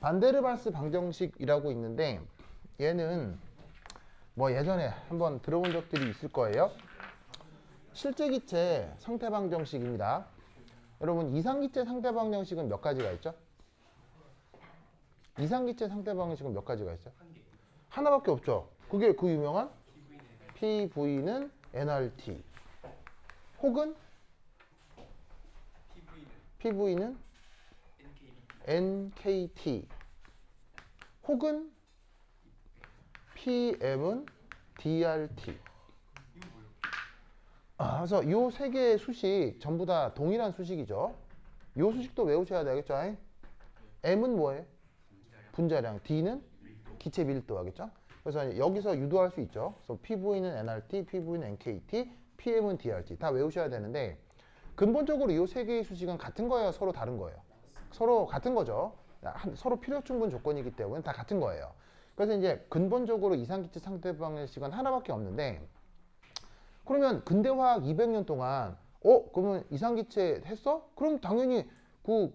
반데르발스 방정식이라고 있는데 얘는 뭐 예전에 한번 들어본 적들이 있을 거예요. 실제 기체 상태 방정식입니다. 여러분 이상기체 상태 방정식은 몇 가지가 있죠? 이상기체 상태 방정식은 몇 가지가 있어요? 하나밖에 없죠. 그게 그 유명한 PV는 nRT 혹은 PV는 NKT 혹은 PM은 DRT. 그래서 이 세 개의 수식 전부 다 동일한 수식이죠. 이 수식도 외우셔야 되겠죠. M은 뭐예요? 분자량. D는 기체 밀도 하겠죠. 그래서 여기서 유도할 수 있죠. 그래서 PV는 nRT, PV는 NKT, PM은 DRT 다 외우셔야 되는데 근본적으로 이 세 개의 수식은 같은 거예요? 서로 다른 거예요? 서로 같은 거죠. 서로 필요 충분 조건이기 때문에 다 같은 거예요. 그래서 이제 근본적으로 이상기체 상태 방정식은 하나밖에 없는데 그러면 근대화학 200년 동안 그러면 이상기체 했어? 그럼 당연히 그냥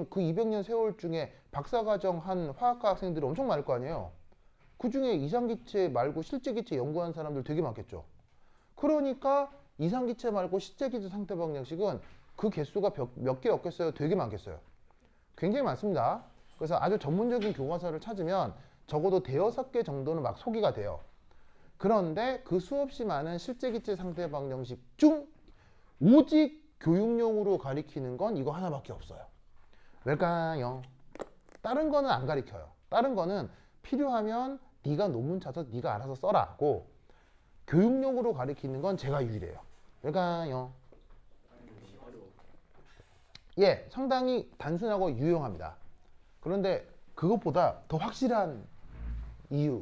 그 200년 세월 중에 박사과정 한 화학과 학생들이 엄청 많을 거 아니에요. 그 중에 이상기체 말고 실제기체 연구한 사람들 되게 많겠죠. 그러니까 이상기체 말고 실제기체 상태 방정식은 그 개수가 몇 개 없겠어요? 되게 많겠어요. 굉장히 많습니다. 그래서 아주 전문적인 교과서를 찾으면 적어도 대여섯 개 정도는 막 소개가 돼요. 그런데 그 수없이 많은 실제기체 상태 방정식 중 오직 교육용으로 가리키는 건 이거 하나밖에 없어요. 왜일까요? 다른 거는 안 가리켜요. 다른 거는 필요하면 네가 논문 찾아서 네가 알아서 써라고 교육용으로 가리키는 건 제가 유일해요. 왜일까요? 예, 상당히 단순하고 유용합니다. 그런데 그것보다 더 확실한 이유,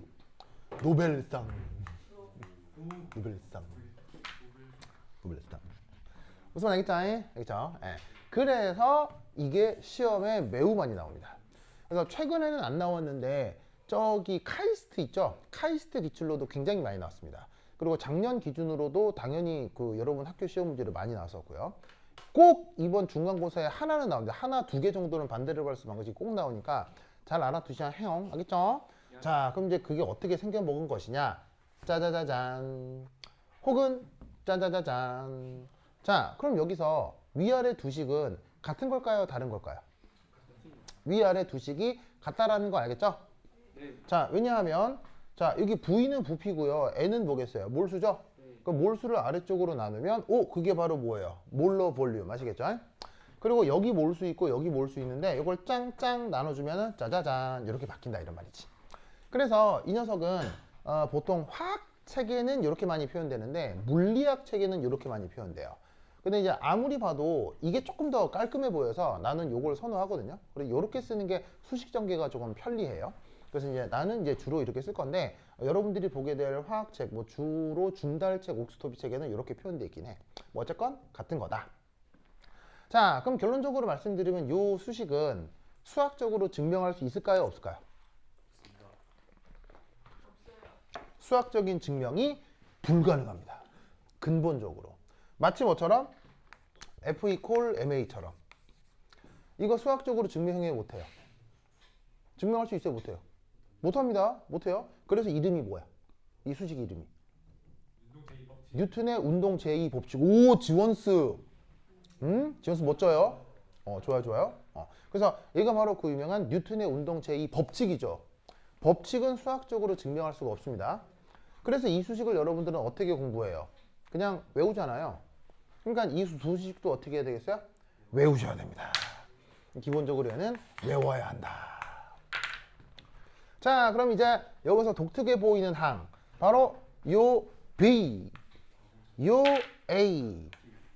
노벨상. 무슨 말이겠죠? 알겠죠? 예. 그래서 이게 시험에 매우 많이 나옵니다. 그래서 최근에는 안 나왔는데 저기 카이스트 있죠? 카이스트 기출로도 굉장히 많이 나왔습니다. 그리고 작년 기준으로도 당연히 그 여러분 학교 시험 문제로 많이 나왔었고요. 꼭 이번 중간고사에 하나는 나옵니다. 하나, 두 개 정도는 반데르발스 방정식이 꼭 나오니까 잘 알아두셔야 해요. 알겠죠? 자, 그럼 이제 그게 어떻게 생겨먹은 것이냐? 짜자자잔. 혹은 짜자자잔. 자, 그럼 여기서 위아래 두 식은 같은 걸까요? 다른 걸까요? 위아래 두 식이 같다라는 거 알겠죠? 네. 자, 왜냐하면 자, 여기 V는 부피고요. N은 뭐겠어요? 몰수죠? 그 몰수를 아래쪽으로 나누면 그게 바로 뭐예요? 몰러 볼륨. 아시겠죠? 그리고 여기 몰수 있고 여기 몰수 있는데 이걸 짱짱 나눠주면은 짜자잔 이렇게 바뀐다 이런 말이지. 그래서 이 녀석은 보통 화학 체계는 이렇게 많이 표현되는데 물리학 체계는 이렇게 많이 표현돼요. 근데 이제 아무리 봐도 이게 조금 더 깔끔해 보여서 나는 요걸 선호하거든요. 그리고 이렇게 쓰는 게 수식 전개가 조금 편리해요. 그래서 이제 나는 이제 주로 이렇게 쓸 건데 여러분들이 보게 될 화학책, 뭐 주로 중달책, 옥스토비 책에는 이렇게 표현되어 있긴 해. 뭐 어쨌건 같은 거다. 자, 그럼 결론적으로 말씀드리면 요 수식은 수학적으로 증명할 수 있을까요? 없을까요? 수학적인 증명이 불가능합니다. 근본적으로. 마치 뭐처럼? F equal MA처럼. 이거 수학적으로 증명해 못해요. 증명할 수 있어요? 못해요? 못합니다. 못해요. 그래서 이름이 뭐야? 이 수식 이름이. 뉴턴의 운동 제2 법칙. 오, 지원스. 지원스 멋져요. 좋아요, 좋아요. 그래서 얘가 바로 그 유명한 뉴턴의 운동 제2 법칙이죠. 법칙은 수학적으로 증명할 수가 없습니다. 그래서 이 수식을 여러분들은 어떻게 공부해요? 그냥 외우잖아요. 그러니까 이 두 수식도 어떻게 해야 되겠어요? 외우셔야 됩니다. 기본적으로 얘는 외워야 한다. 자, 그럼 이제 여기서 독특해 보이는 항 바로 요 B, 요 A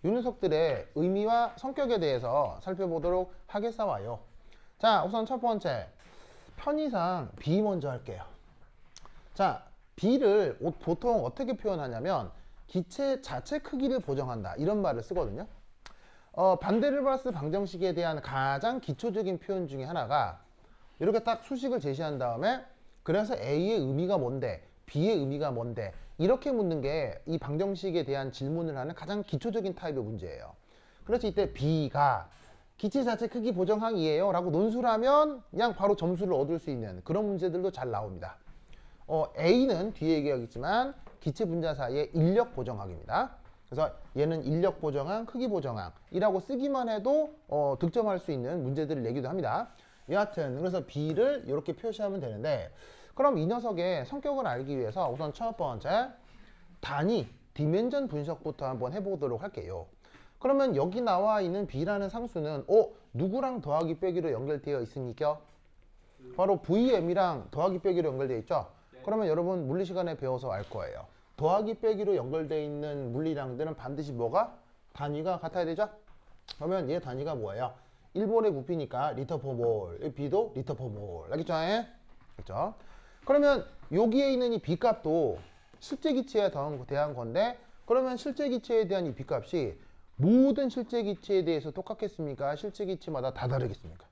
이 녀석들의 의미와 성격에 대해서 살펴보도록 하겠어요. 자, 우선 첫 번째 편의상 B 먼저 할게요. 자, B를 보통 어떻게 표현하냐면 기체 자체 크기를 보정한다 이런 말을 쓰거든요. 반데르발스 방정식에 대한 가장 기초적인 표현 중에 하나가 이렇게 딱 수식을 제시한 다음에 그래서 A의 의미가 뭔데 B의 의미가 뭔데 이렇게 묻는 게 이 방정식에 대한 질문을 하는 가장 기초적인 타입의 문제예요. 그래서 이때 B가 기체 자체 크기 보정항이에요 라고 논술을 하면 그냥 바로 점수를 얻을 수 있는 그런 문제들도 잘 나옵니다. A는 뒤에 얘기하겠지만 기체 분자 사이의 인력 보정항입니다. 그래서 얘는 인력 보정항, 크기 보정항이라고 쓰기만 해도 득점할 수 있는 문제들을 내기도 합니다. 여하튼 그래서 B를 이렇게 표시하면 되는데, 그럼 이 녀석의 성격을 알기 위해서 우선 첫 번째 단위, 디멘전 분석부터 한번 해보도록 할게요. 그러면 여기 나와 있는 B라는 상수는 누구랑 더하기 빼기로 연결되어 있습니까? 바로 VM이랑 더하기 빼기로 연결되어 있죠? 그러면 여러분 물리 시간에 배워서 알 거예요. 더하기 빼기로 연결되어 있는 물리량들은 반드시 뭐가? 단위가 같아야 되죠? 그러면 얘 단위가 뭐예요? 1몰의 부피니까 리터 퍼 몰, B도 리터 퍼 몰. 알겠죠? 그렇죠? 그러면 여기에 있는 이 B값도 실제 기체에 대한 건데, 그러면 실제 기체에 대한 이 B값이 모든 실제 기체에 대해서 똑같겠습니까? 실제 기체마다 다 다르겠습니까?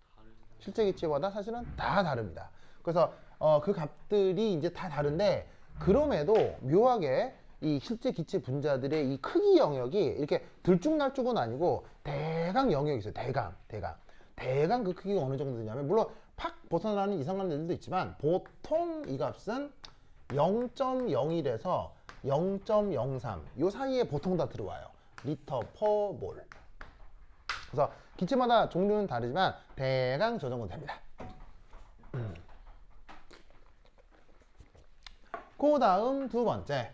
실제 기체마다 사실은 다 다릅니다. 그래서 그 값들이 이제 다 다른데, 그럼에도 묘하게 이 실제 기체 분자들의 이 크기 영역이 이렇게 들쭉날쭉은 아니고 대강 영역이 있어요. 대강 그 크기가 어느 정도 되냐면, 물론 팍 벗어나는 이상한 애들도 있지만 보통 이 값은 0.01에서 0.03 요 사이에 보통 다 들어와요. 리터 퍼 몰. 그래서 기체마다 종류는 다르지만 대강 저 정도 됩니다. 그 다음 두 번째,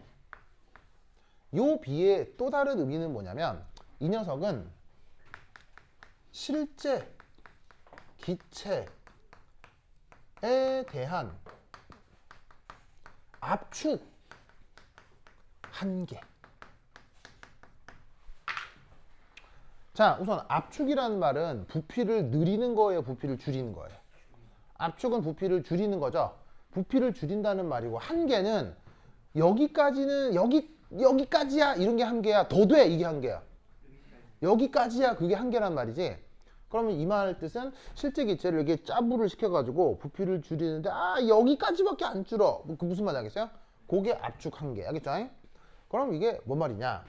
요 B의 또 다른 의미는 뭐냐면, 이 녀석은 실제 기체에 대한 압축 한계. 자, 우선 압축이라는 말은 부피를 늘리는 거예요, 부피를 줄이는 거예요? 압축은 부피를 줄이는 거죠. 부피를 줄인다는 말이고, 한계는 여기까지는 여기까지야 이런 게 한계야, 더 돼 이게 한계야, 여기까지야 그게 한계란 말이지. 그러면 이 말 뜻은 실제 기체를 이렇게 짜부를 시켜가지고 부피를 줄이는데 여기까지밖에 안 줄어. 그 무슨 말인지 알겠어요? 그게 압축 한계. 알겠죠? 그럼 이게 뭔 말이냐?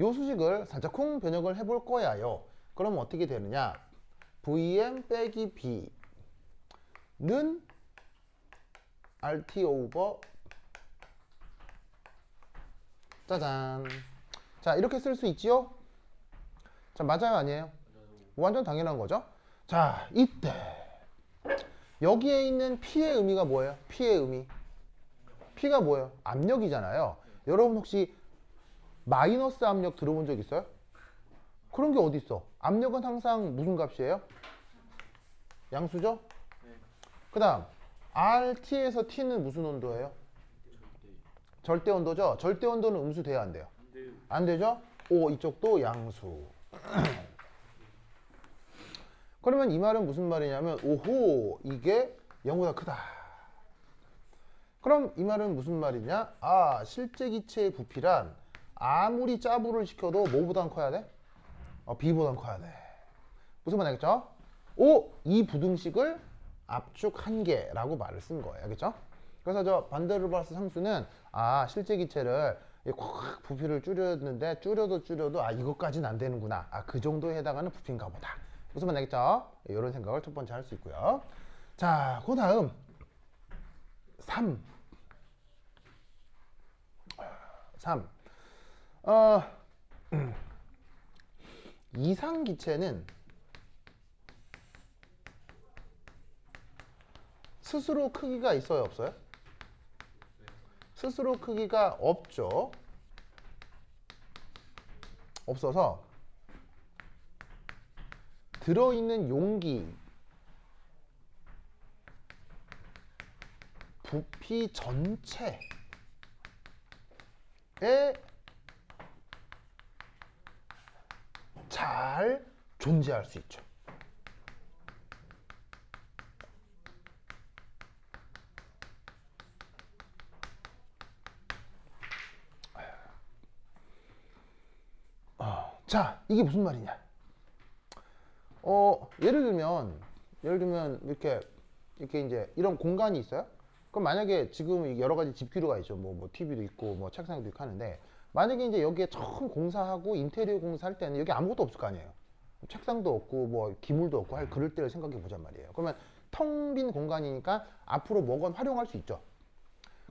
요 수식을 살짝 쿵 변형을 해볼 거야요. 그러면 어떻게 되느냐? VM 빼기 B는 RT 오버 짜잔. 자, 이렇게 쓸 수 있지요? 자, 맞아요, 아니에요? 완전 당연한 거죠. 자, 이때 여기에 있는 P의 의미가 뭐예요? P의 의미. P가 뭐예요? 압력이잖아요. 여러분 혹시 마이너스 압력 들어본 적 있어요? 그런 게 어디 있어? 압력은 항상 무슨 값이에요? 양수죠? 그 다음 RT에서 T는 무슨 온도예요? 절대 온도죠? 절대 온도는 음수 돼야 안 돼요? 안 되죠? 이쪽도 양수. 그러면 이 말은 무슨 말이냐면, 오호, 이게 0보다 크다. 그럼 이 말은 무슨 말이냐? 실제 기체의 부피란 아무리 짜부를 시켜도 뭐보단 커야 돼? B보단 커야 돼. 무슨 말 알겠죠? 이 부등식을 압축 한계라고 말을 쓴 거예요. 알겠죠? 그래서 저 반데르발스 상수는 실제 기체를 콱 부피를 줄였는데 줄여도 이것까지는 안 되는구나. 그 정도에 해당하는 부피인가 보다. 무슨 말 알겠죠? 이런 생각을 첫 번째 할 수 있고요. 자, 그 다음 3. 이상 기체는 스스로 크기가 있어요, 없어요? 스스로 크기가 없죠. 없어서 들어있는 용기 부피 전체에 잘 존재할 수 있죠. 자, 이게 무슨 말이냐? 예를 들면 이렇게 이제 이런 공간이 있어요. 그럼 만약에 지금 여러 가지 집기류가 있죠. 뭐 TV도 있고 뭐 책상도 있고 하는데, 만약에 이제 여기에 처음 공사하고 인테리어 공사할 때는 여기 아무것도 없을 거 아니에요. 책상도 없고 뭐 기물도 없고 할 그럴 때를 생각해 보잔 말이에요. 그러면 텅 빈 공간이니까 앞으로 뭐건 활용할 수 있죠.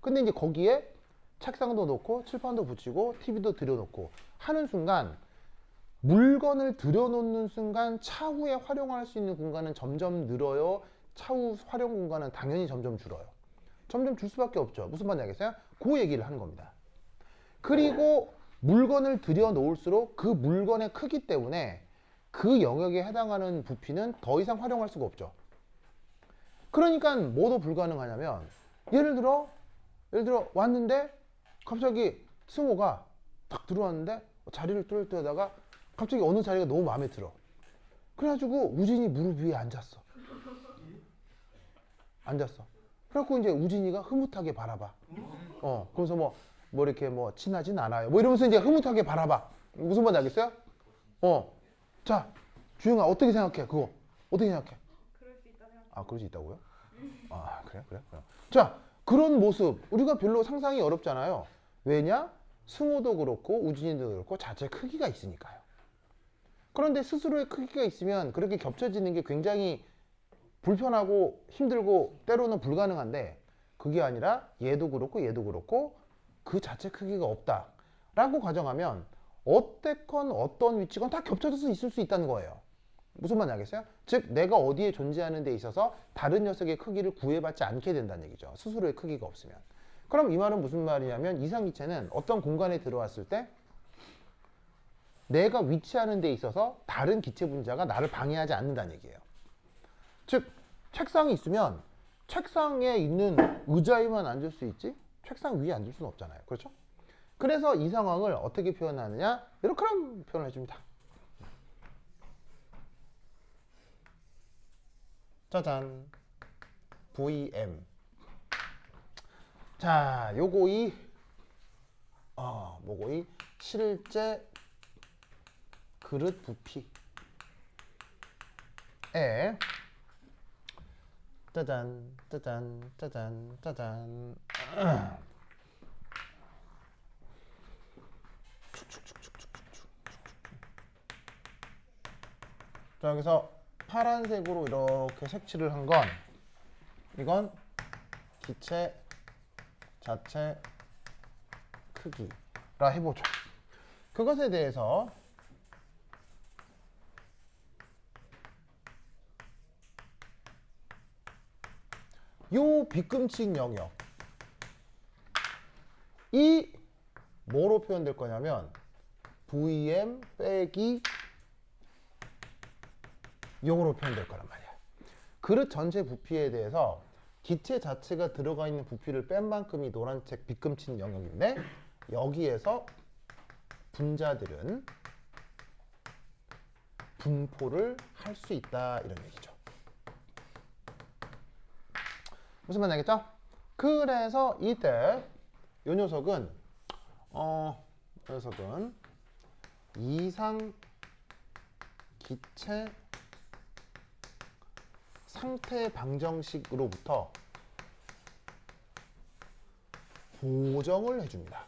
근데 이제 거기에 책상도 놓고 칠판도 붙이고 TV도 들여놓고 하는 순간 물건을 들여놓는 순간 차후에 활용할 수 있는 공간은 점점 늘어요. 차후 활용 공간은 당연히 점점 줄어요. 점점 줄 수밖에 없죠. 무슨 말인지 알겠어요? 그 얘기를 하는 겁니다. 그리고 물건을 들여놓을수록 그 물건의 크기 때문에 그 영역에 해당하는 부피는 더 이상 활용할 수가 없죠. 그러니까 뭐도 불가능하냐면 예를 들어 왔는데 갑자기 승호가 딱 들어왔는데 자리를 뚫을 때다가 갑자기 어느 자리가 너무 마음에 들어. 그래가지고 우진이 무릎 위에 앉았어. 그래갖고 이제 우진이가 흐뭇하게 바라봐. 그래서 뭐 이렇게 뭐 친하진 않아요. 뭐 이러면서 이제 흐뭇하게 바라봐. 무슨 말인지 알겠어요? 자, 주영아 어떻게 생각해? 그거 어떻게 생각해? 그럴 수 있다 생각. 아, 그럴 수 있다고요? 아, 그래. 자, 그런 모습 우리가 별로 상상이 어렵잖아요. 왜냐? 승호도 그렇고 우진이도 그렇고 자체 크기가 있으니까요. 그런데 스스로의 크기가 있으면 그렇게 겹쳐지는 게 굉장히 불편하고 힘들고 때로는 불가능한데 그게 아니라 얘도 그렇고 그 자체 크기가 없다 라고 가정하면 어때건 어떤 위치건 다 겹쳐져서 있을 수 있다는 거예요. 무슨 말인지 알겠어요? 즉 내가 어디에 존재하는 데 있어서 다른 녀석의 크기를 구애받지 않게 된다는 얘기죠. 스스로의 크기가 없으면. 그럼 이 말은 무슨 말이냐면 이상기체는 어떤 공간에 들어왔을 때 내가 위치하는 데 있어서 다른 기체 분자가 나를 방해하지 않는다는 얘기예요. 즉 책상이 있으면 책상에 있는 의자에만 앉을 수 있지 책상 위에 앉을 수는 없잖아요. 그렇죠? 그래서 이 상황을 어떻게 표현하느냐 이렇게 표현을 해줍니다. 짜잔 VM. 자, 요거이 뭐고이 실제 그릇 부피에 짜잔 자, 여기서 파란색으로 이렇게 색칠을 한 건 이건 기체 자체 크기라 해보죠. 그것에 대해서 요 비끔칭 영역 이 뭐로 표현될 거냐면 VM 빼기 요거로 표현될 거란 말이야. 그릇 전체 부피에 대해서 기체 자체가 들어가 있는 부피를 뺀 만큼이 노란색 비끔칭 영역인데 여기에서 분자들은 분포를 할 수 있다 이런 얘기죠. 무슨 말인지 알겠죠? 그래서 이때 이 녀석은 이상 기체 상태 방정식으로부터 보정을 해줍니다.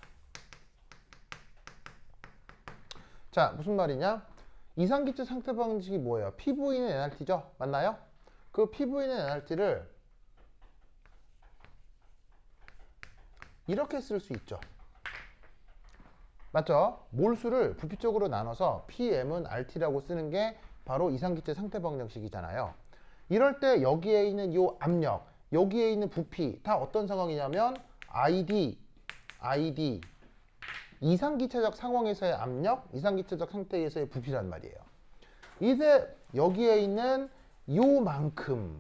자, 무슨 말이냐? 이상기체 상태 방정식이 뭐예요? PV는 NRT죠? 맞나요? 그 PV는 NRT를 이렇게 쓸 수 있죠. 맞죠? 몰수를 부피적으로 나눠서 PM은 RT라고 쓰는 게 바로 이상기체 상태 방정식이잖아요. 이럴 때 여기에 있는 요 압력, 여기에 있는 부피 다 어떤 상황이냐면 ID 이상기체적 상황에서의 압력, 이상기체적 상태에서의 부피란 말이에요. 이제 여기에 있는 요만큼을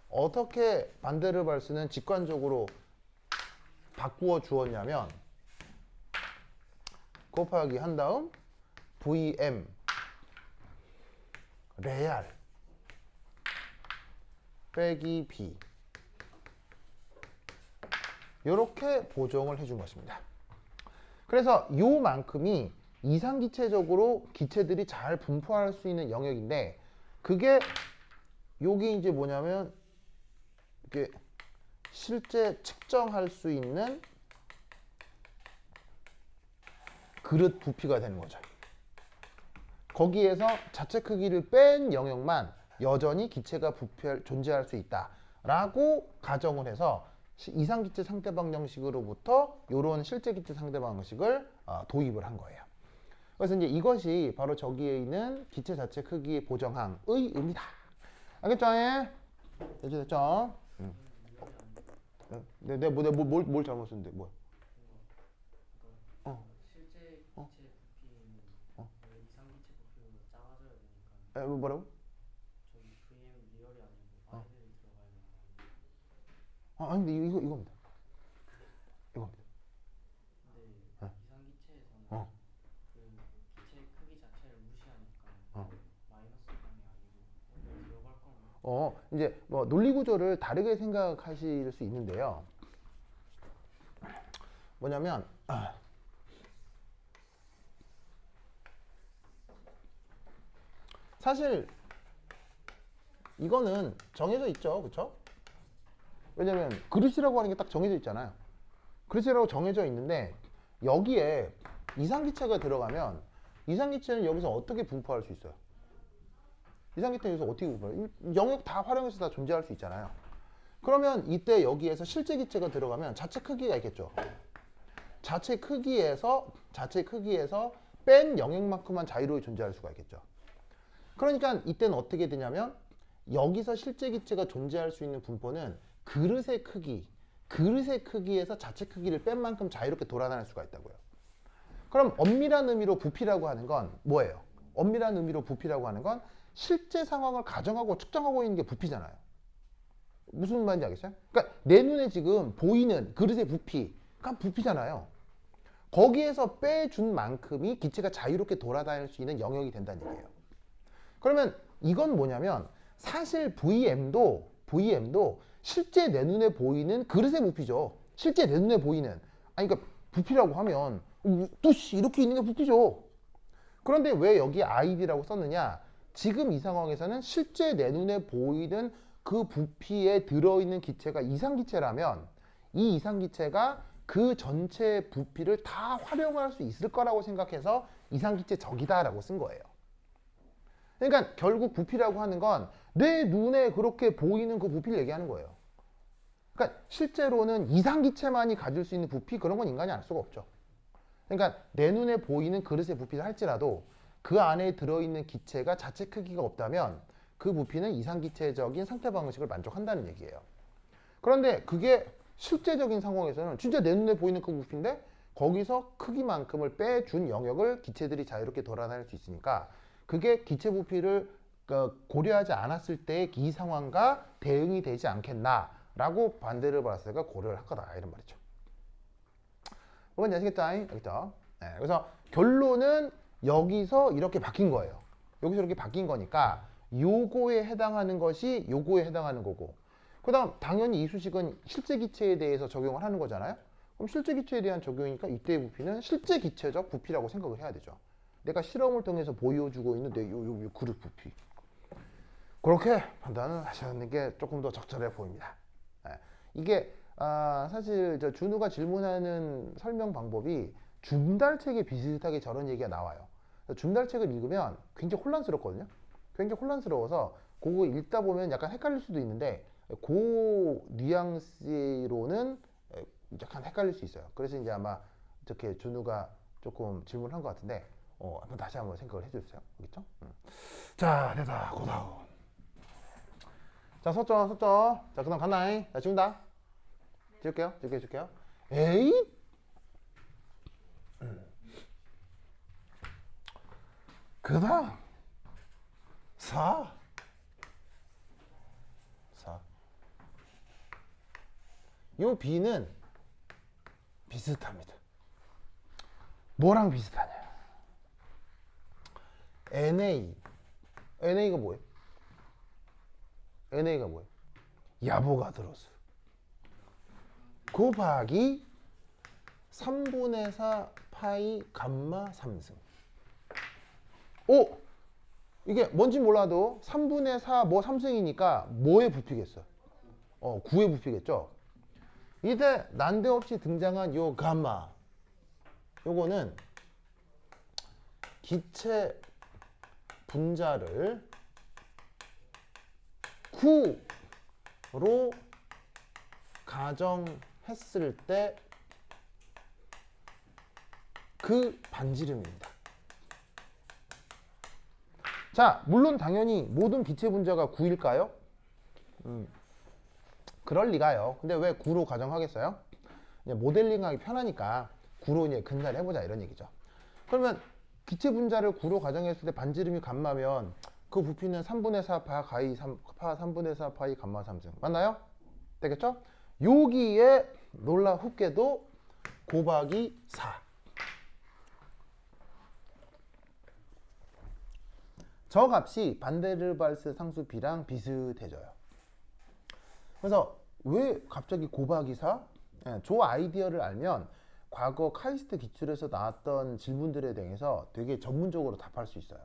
어떻게 반데르발스는 직관적으로 바꾸어 주었냐면 곱하기 한 다음 VM 레알 빼기 B 이렇게 보정을 해준 것입니다. 그래서 요만큼이 이상기체적으로 기체들이 잘 분포할 수 있는 영역인데 그게 요게 이제 뭐냐면 이게 실제 측정할 수 있는 그릇 부피가 되는 거죠. 거기에서 자체 크기를 뺀 영역만 여전히 기체가 존재할 수 있다라고 가정을 해서 이상기체 상대방 형식으로부터 이런 실제 기체 상대방 형식을 도입을 한 거예요. 그래서 이제 이것이 바로 저기에 있는 기체 자체 크기의 보정항의 의미다. 알겠죠? 됐죠? 뭘 잘못 썼는데 뭐야? 실제 기체 부피는 이상기체 부피보다 작아져야 되니까 뭐라고? 저기 VM 리얼이 아니고 아이들이 들어가야 되는 아니 근데 이겁니다. 이겁니다. 근데 어. 이상기체에서는 어. 그 기체 크기 자체를 무시하니까 어. 마이너스 감이 아니고 들어갈 거면 이제 뭐 논리 구조를 다르게 생각하실 수 있는데요. 뭐냐면 사실 이거는 정해져 있죠, 그렇죠? 왜냐면 그릇이라고 하는 게 딱 정해져 있잖아요. 그릇이라고 정해져 있는데 여기에 이상기체가 들어가면 이상기체는 여기서 어떻게 분포할 수 있어요? 이상기체는 여기서 어떻게 분포해요? 영역 다 활용해서 다 존재할 수 있잖아요. 그러면 이때 여기에서 실제 기체가 들어가면 자체 크기가 있겠죠. 자체 크기에서 뺀 영역만큼만 자유로이 존재할 수가 있겠죠. 그러니까 이때는 어떻게 되냐면 여기서 실제 기체가 존재할 수 있는 분포는 그릇의 크기에서 자체 크기를 뺀 만큼 자유롭게 돌아다닐 수가 있다고요. 그럼 엄밀한 의미로 부피라고 하는 건 뭐예요? 엄밀한 의미로 부피라고 하는 건 실제 상황을 가정하고 측정하고 있는 게 부피잖아요. 무슨 말인지 알겠어요? 그러니까 내 눈에 지금 보이는 그릇의 부피가 부피잖아요. 거기에서 빼준 만큼이 기체가 자유롭게 돌아다닐 수 있는 영역이 된다는 얘기예요. 그러면 이건 뭐냐면 사실 VM도 실제 내 눈에 보이는 그릇의 부피죠. 실제 내 눈에 보이는 그러니까 부피라고 하면 뚜시 이렇게 있는 게 부피죠. 그런데 왜 여기 ID라고 썼느냐? 지금 이 상황에서는 실제 내 눈에 보이는 그 부피에 들어있는 기체가 이상기체라면 이 이상기체가 그 전체 부피를 다 활용할 수 있을 거라고 생각해서 이상기체 적이다라고 쓴 거예요. 그러니까 결국 부피라고 하는 건 내 눈에 그렇게 보이는 그 부피를 얘기하는 거예요. 그러니까 실제로는 이상기체만이 가질 수 있는 부피 그런 건 인간이 알 수가 없죠. 그러니까 내 눈에 보이는 그릇의 부피를 할지라도 그 안에 들어있는 기체가 자체 크기가 없다면 그 부피는 이상기체적인 상태 방식을 만족한다는 얘기예요. 그런데 그게 실제적인 상황에서는 진짜 내 눈에 보이는 그 부피인데 거기서 크기만큼을 빼준 영역을 기체들이 자유롭게 돌아다닐 수 있으니까 그게 기체 부피를 고려하지 않았을 때 이 상황과 대응이 되지 않겠나라고 반대를 받았으니까 고려를 할 거다 이런 말이죠. 뭔지 아시겠죠? 알겠죠? 네, 그래서 결론은 여기서 이렇게 바뀐 거예요. 여기서 이렇게 바뀐 거니까 요거에 해당하는 것이 요거에 해당하는 거고 그 다음 당연히 이 수식은 실제 기체에 대해서 적용을 하는 거잖아요. 그럼 실제 기체에 대한 적용이니까 이때의 부피는 실제 기체적 부피라고 생각을 해야 되죠. 내가 실험을 통해서 보여주고 있는 내 요 그릇 부피. 그렇게 판단을 하시는 게 조금 더 적절해 보입니다. 네. 이게 사실 저 준우가 질문하는 설명 방법이 줌달책에 비슷하게 저런 얘기가 나와요. 줌달책을 읽으면 굉장히 혼란스럽거든요. 굉장히 혼란스러워서 그거 읽다 보면 약간 헷갈릴 수도 있는데 그 뉘앙스로는 약간 헷갈릴 수 있어요. 그래서 이제 아마 이렇게 준우가 조금 질문한 것 같은데 한번 다시 한번 생각을 해주세요. 알겠죠? 자, 됐다. 고다운. 자, 섰죠. 자, 그 다음 간다잉. 자, 지운다. 지울게요. 에이? 그 다음 4 요 B는 비슷합니다. 뭐랑 비슷하냐? NA가 뭐예요? 야보가드로스 곱하기 3분의 4 파이 감마 3승. 오! 이게 뭔지 몰라도 3분의 4 뭐 3승이니까 뭐의 부피겠어? 9의 부피겠죠? 이때 난데없이 등장한 요 감마 요거는 기체 분자를 구로 가정했을 때 그 반지름입니다. 자, 물론 당연히 모든 기체 분자가 9일까요? 그럴 리가요. 근데 왜 9로 가정하겠어요? 모델링하기 편하니까 9로 이제 근사해보자 이런 얘기죠. 그러면 기체 분자를 9로 가정했을 때 반지름이 감마면 그 부피는 3분의 4 파 가이 3파 3분의 4 파이 감마 3승 맞나요? 되겠죠? 여기에 놀랍게도 곱하기 4. 저 값이 반데르발스 상수 B랑 비슷해져요. 그래서 왜 갑자기 곱하기 4? 저 아이디어를 알면 과거 카이스트 기출에서 나왔던 질문들에 대해서 되게 전문적으로 답할 수 있어요.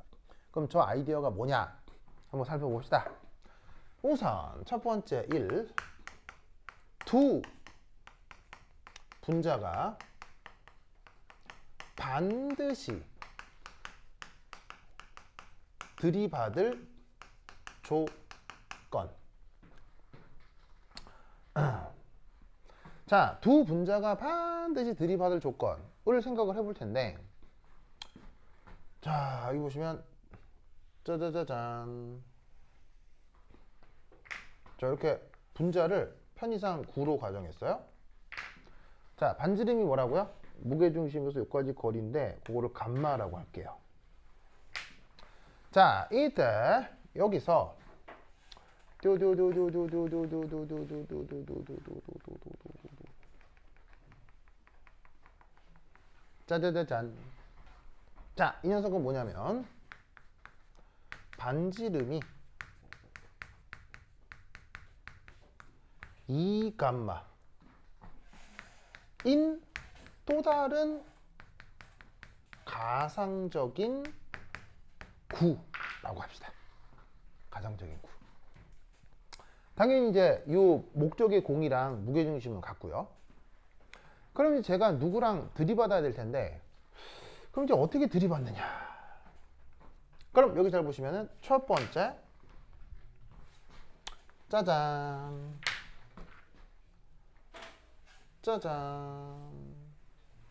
그럼 저 아이디어가 뭐냐? 한번 살펴봅시다. 우선 첫 번째 1, 두 분자가 반드시 들이받을 조건. 자, 두 분자가 반드시 들이받을 조건을 생각을 해볼 텐데, 자, 여기 보시면 짜자자잔. 자, 이렇게 분자를 편의상 9로 가정했어요. 자, 반지름이 뭐라고요? 무게중심에서 여기까지 거리인데 그거를 감마라고 할게요. 자, 이때 여기서 짜자자잔. 자, 이 녀석은 뭐냐면 반지름이 2감마 인 또 다른 가상적인 9라고 합시다. 가상적인 9. 당연히 이제 이 목적의 공이랑 무게중심은 같고요. 그럼 이제 제가 누구랑 들이받아야 될 텐데, 그럼 이제 어떻게 들이받느냐? 그럼 여기 잘 보시면은 첫 번째, 짜잔, 짜잔.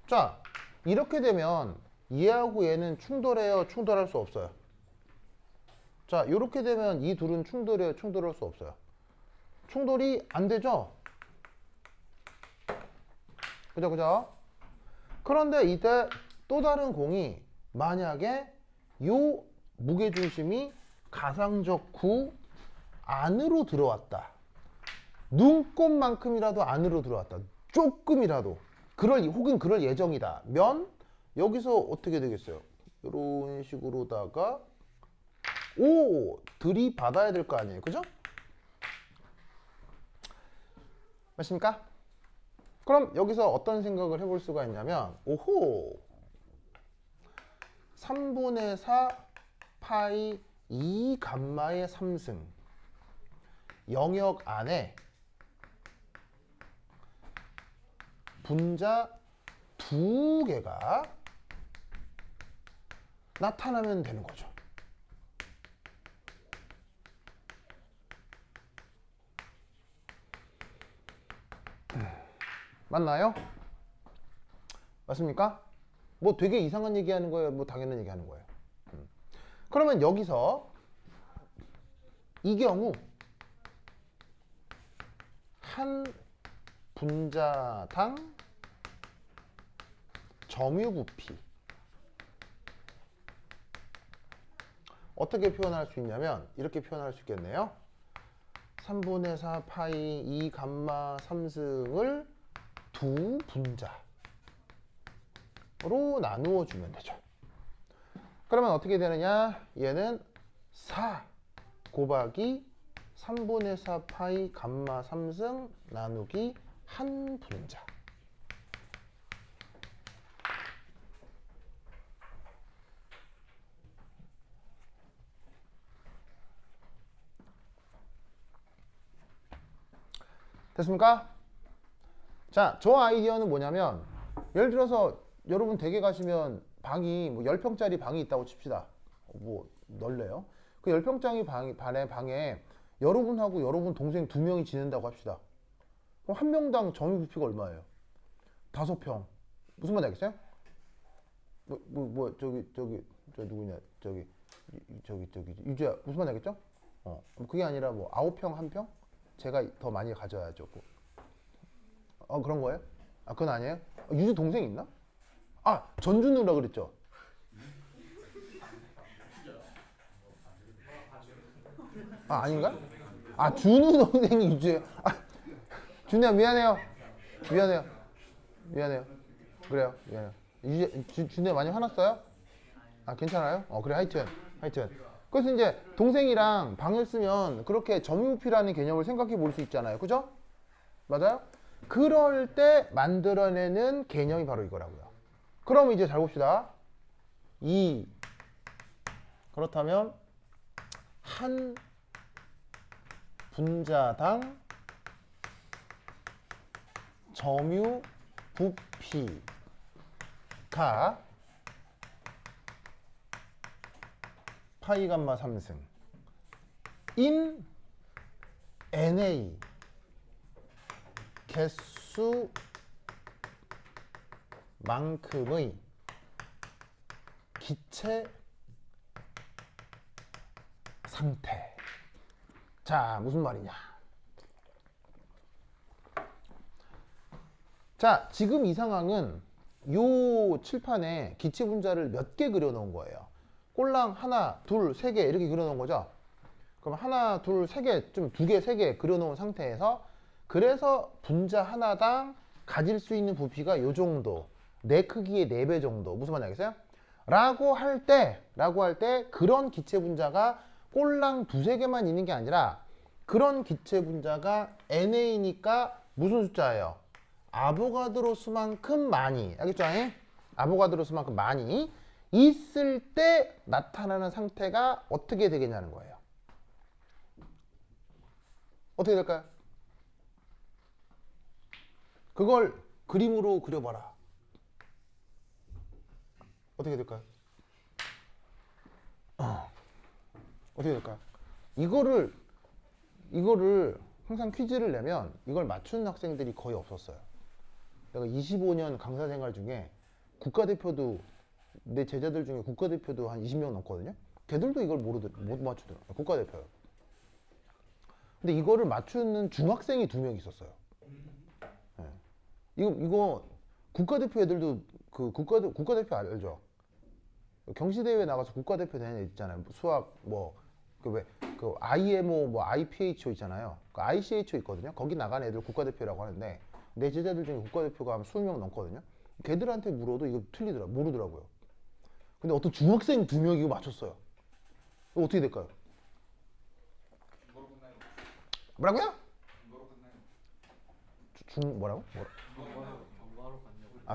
자, 이렇게 되면 얘하고 얘는 충돌해요, 충돌할 수 없어요? 자, 이렇게 되면 이 둘은 충돌해요, 충돌할 수 없어요? 충돌이 안 되죠? 그죠, 그죠? 그런데 이때 또 다른 공이 만약에 요 무게중심이 가상적 9 안으로 들어왔다. 눈곱만큼이라도 안으로 들어왔다. 조금이라도. 혹은 그럴 예정이다. 면 여기서 어떻게 되겠어요? 이런 식으로다가 들이받아야 될 거 아니에요. 그죠? 맞습니까? 그럼 여기서 어떤 생각을 해볼 수가 있냐면 3분의 4 파이 2 감마의 3승 영역 안에 분자 두 개가 나타나면 되는 거죠. 맞나요? 맞습니까? 뭐 되게 이상한 얘기하는 거예요? 뭐 당연한 얘기하는 거예요? 그러면 여기서 이 경우 한 분자당 점유 부피 어떻게 표현할 수 있냐면 이렇게 표현할 수 있겠네요. 3분의 4 파이 2 감마 3승을 두 분자로 나누어 주면 되죠. 그러면 어떻게 되느냐? 얘는 4 곱하기 3분의 4 파이 감마 3승 나누기 한 분자. 됐습니까? 자, 저 아이디어는 뭐냐면 예를 들어서 여러분 댁에 가시면 방이 뭐 10평짜리 방이 있다고 칩시다. 뭐 넓네요. 그 10평짜리 방에 여러분하고 여러분 동생 2명이 지낸다고 합시다. 그럼 한 명당 점유 부피가 얼마예요? 5평. 무슨 말인지 알겠어요? 저 누구냐? 유주야, 무슨 말인지 알겠죠? 그게 아니라 뭐 9평, 1평? 제가 더 많이 가져야죠. 그런 거예요? 그건 아니에요? 유주 동생 있나? 전주 누나 그랬죠? 아닌가? 준우 동생이 유주예요. 준우야, 미안해요. 그래요, 미안해요. 준우야 많이 화났어요? 괜찮아요? 그래, 하여튼. 그래서 이제 동생이랑 방을 쓰면 그렇게 점유부피라는 개념을 생각해 볼 수 있잖아요. 그죠? 맞아요? 그럴 때 만들어내는 개념이 바로 이거라고요. 그럼 이제 잘 봅시다. 그렇다면 한 분자당 점유 부피가 파이 감마 3승 인 NA 개수만큼의 기체 상태. 자, 무슨 말이냐? 자, 지금 이 상황은 요 칠판에 기체 분자를 몇 개 그려 놓은 거예요. 꼴랑 하나, 둘, 세 개 이렇게 그려 놓은 거죠. 그럼 하나, 둘, 세 개, 좀 두 개, 세 개 그려 놓은 상태에서 그래서 분자 하나당 가질 수 있는 부피가 요 정도, 내 크기의 4배 정도. 무슨 말인지 알겠어요? 라고 할 때 그런 기체 분자가 꼴랑 두세 개만 있는 게 아니라 그런 기체 분자가 NA니까 무슨 숫자예요? 아보가드로 수만큼 많이, 알겠죠? 아보가드로 수만큼 많이 있을 때 나타나는 상태가 어떻게 되겠냐는 거예요. 어떻게 될까요? 그걸 그림으로 그려봐라. 어떻게 될까요? 어떻게 될까요? 이거를 항상 퀴즈를 내면 이걸 맞추는 학생들이 거의 없었어요. 내가 25년 강사 생활 중에 국가대표도, 내 제자들 중에 국가대표도 한 20명 넘거든요. 걔들도 이걸 못 맞추더라고요. 국가대표요. 근데 이거를 맞추는 중학생이 2명 있었어요. 네. 이거 국가대표 애들도 그 국가대표 알죠? 경시대회 나가서 국가대표 되는 애 있잖아요. 수학 그 IMO IPHO 있잖아요. 그 ICHO 있거든요. 거기 나간 애들 국가대표라고 하는데 내 제자들 중에 국가대표가 한 20명 넘거든요. 걔들한테 물어도 이거 모르더라고요. 근데 어떤 중학생 2명이 이거 맞췄어요. 이거 어떻게 될까요? 뭐라고요? 뭐라고?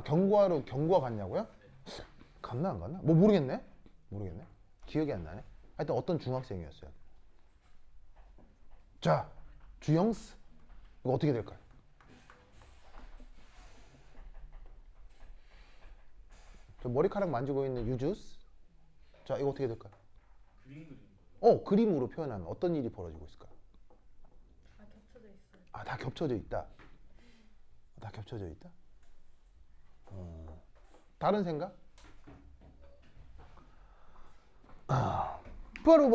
경고하러 갔냐고요? 갔나 안 갔나? 모르겠네. 기억이 안 나네. 하여튼 어떤 중학생이었어요. 자, 주영스 이거 어떻게 될까요? 저 머리카락 만지고 있는 유주스. 자, 이거 어떻게 될까요? 그림으로 표현하면 어떤 일이 벌어지고 있을까요? 겹쳐져 있어요. 다 겹쳐져 있다. 다 겹쳐져 있다? 다른 생각? 바로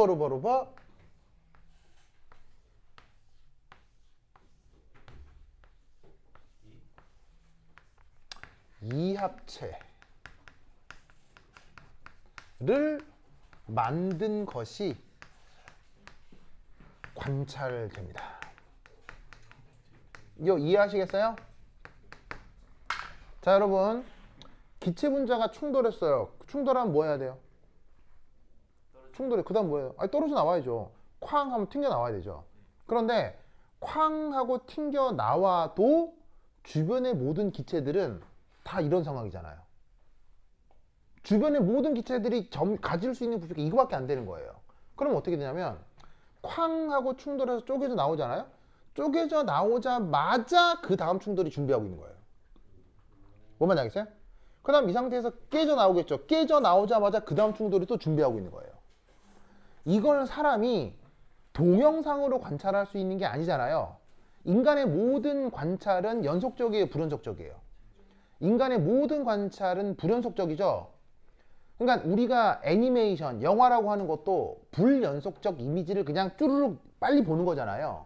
이합체를 만든 것이 관찰됩니다. 이거 이해하시겠어요? 자, 여러분, 기체 분자가 충돌했어요. 충돌하면 뭐 해야 돼요? 충돌해. 그 다음 뭐예요? 떨어져 나와야죠. 쾅 하면 튕겨 나와야 되죠. 그런데 쾅 하고 튕겨 나와도 주변의 모든 기체들은 다 이런 상황이잖아요. 주변의 모든 기체들이 가질 수 있는 부피가 이거밖에 안 되는 거예요. 그럼 어떻게 되냐면 쾅 하고 충돌해서 쪼개져 나오잖아요. 쪼개져 나오자마자 그 다음 충돌이 준비하고 있는 거예요. 뭔 말인지 알겠어요? 그 다음 이 상태에서 깨져 나오겠죠. 깨져 나오자마자 그 다음 충돌이 또 준비하고 있는 거예요. 이걸 사람이 동영상으로 관찰할 수 있는 게 아니잖아요. 인간의 모든 관찰은 연속적이에요, 불연속적이에요? 인간의 모든 관찰은 불연속적이죠. 그러니까 우리가 애니메이션, 영화라고 하는 것도 불연속적 이미지를 그냥 쭈루룩 빨리 보는 거잖아요.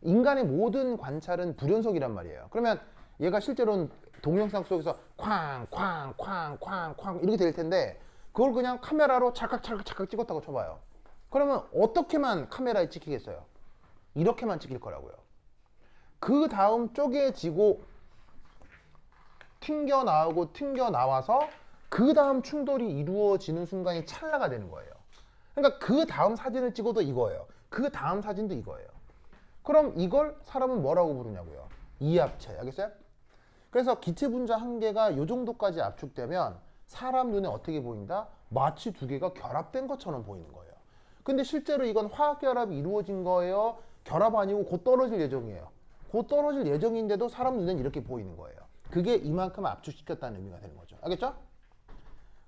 인간의 모든 관찰은 불연속이란 말이에요. 그러면 얘가 실제로는 동영상 속에서 쾅쾅쾅쾅쾅 이렇게 될 텐데 그걸 그냥 카메라로 찰칵찰칵 찍었다고 쳐봐요. 그러면 어떻게만 카메라에 찍히겠어요? 이렇게만 찍힐 거라고요. 그 다음 쪼개지고 튕겨나오고 튕겨나와서 그 다음 충돌이 이루어지는 순간이 찰나가 되는 거예요. 그러니까 그 다음 사진을 찍어도 이거예요. 그 다음 사진도 이거예요. 그럼 이걸 사람은 뭐라고 부르냐고요? 이합체. 알겠어요? 그래서 기체 분자 한 개가 이 정도까지 압축되면 사람 눈에 어떻게 보인다? 마치 두 개가 결합된 것처럼 보이는 거예요. 근데 실제로 이건 화학 결합이 이루어진 거예요? 결합 아니고 곧 떨어질 예정이에요. 곧 떨어질 예정인데도 사람 눈에는 이렇게 보이는 거예요. 그게 이만큼 압축시켰다는 의미가 되는 거죠. 알겠죠?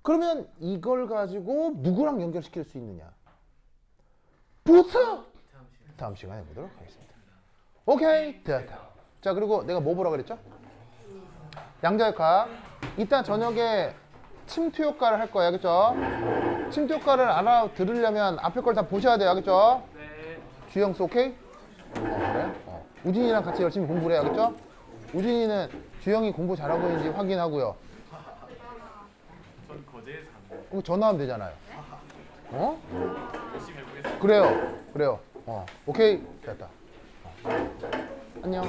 그러면 이걸 가지고 누구랑 연결시킬 수 있느냐? 부터 다음 시간에 보도록 하겠습니다. 오케이, 됐다. 자, 그리고 내가 뭐 보라 그랬죠? 양자역학. 이따 저녁에 침투 효과를 할 거예요. 알겠죠? 침투 효과를 알아들으려면 앞에 걸 다 보셔야 돼요. 알겠죠? 네. 주영수 오케이? 그래? 우진이랑 같이 열심히 공부를 해야겠죠? 우진이는 주영이 공부 잘하고 있는지 확인하고요. 전 거제에서 갔는데 그럼 전화하면 되잖아요. 어? 열심히 해보겠습니다. 그래요. 오케이. 됐다. 안녕.